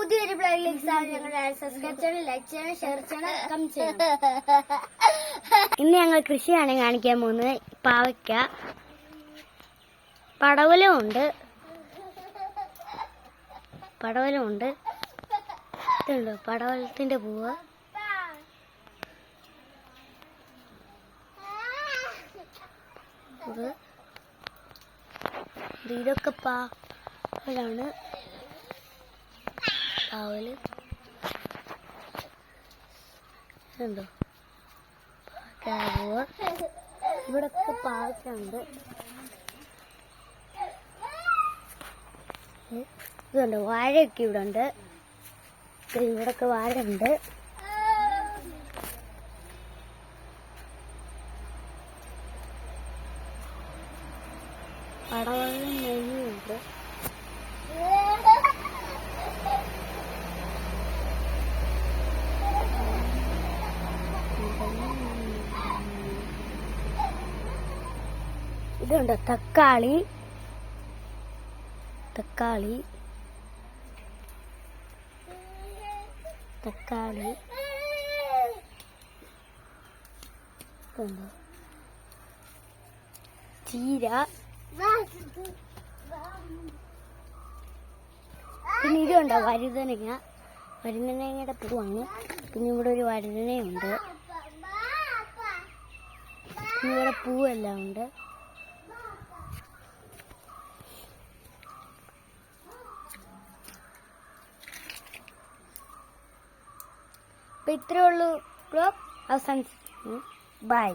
പുതിയൊരു ബ്ലോഗിലേക്ക് ഞങ്ങളുടെ സബ്സ്ക്രൈബ് ചെയ്യണം, ലൈക്ക് ചെയ്യണം, ഷെയർ ചെയ്യണം, കമന്റ് ചെയ്യണം. ഇന്ന് ഞങ്ങൾ കൃഷിയാണ് കാണിക്കാൻ പോകുന്നത്. പാവയ്ക്ക, പടവലമുണ്ട്, ഇതുണ്ടോ പടവലത്തിന്റെ പൂവ്. ഇതൊക്കെ പാവലാണ്. പാവല് ഇതുണ്ടോ പൂവ്. ഇവിടൊക്കെ പാവയ്ക്കുണ്ട്. ഇതുണ്ട് വാഴയൊക്കെ ഇവിടെ ഉണ്ട്. ഇവിടൊക്കെ വാഴ ഉണ്ട്. പടവലം നെയ്യുണ്ട്. ഇതുണ്ട് തക്കാളി ചീര. പിന്നെ ഇതുണ്ടോ വഴുതനങ്ങയുടെ പൂവാണ്. പിന്നെ ഇവിടെ ഒരു വഴുതനയുണ്ട്. പിന്നെ ഇവിടെ പൂവെല്ലാം ഉണ്ട്. അപ്പൊ ഇത്രേ ഉള്ളൂ. അവസാനിച്ചു. ബൈ.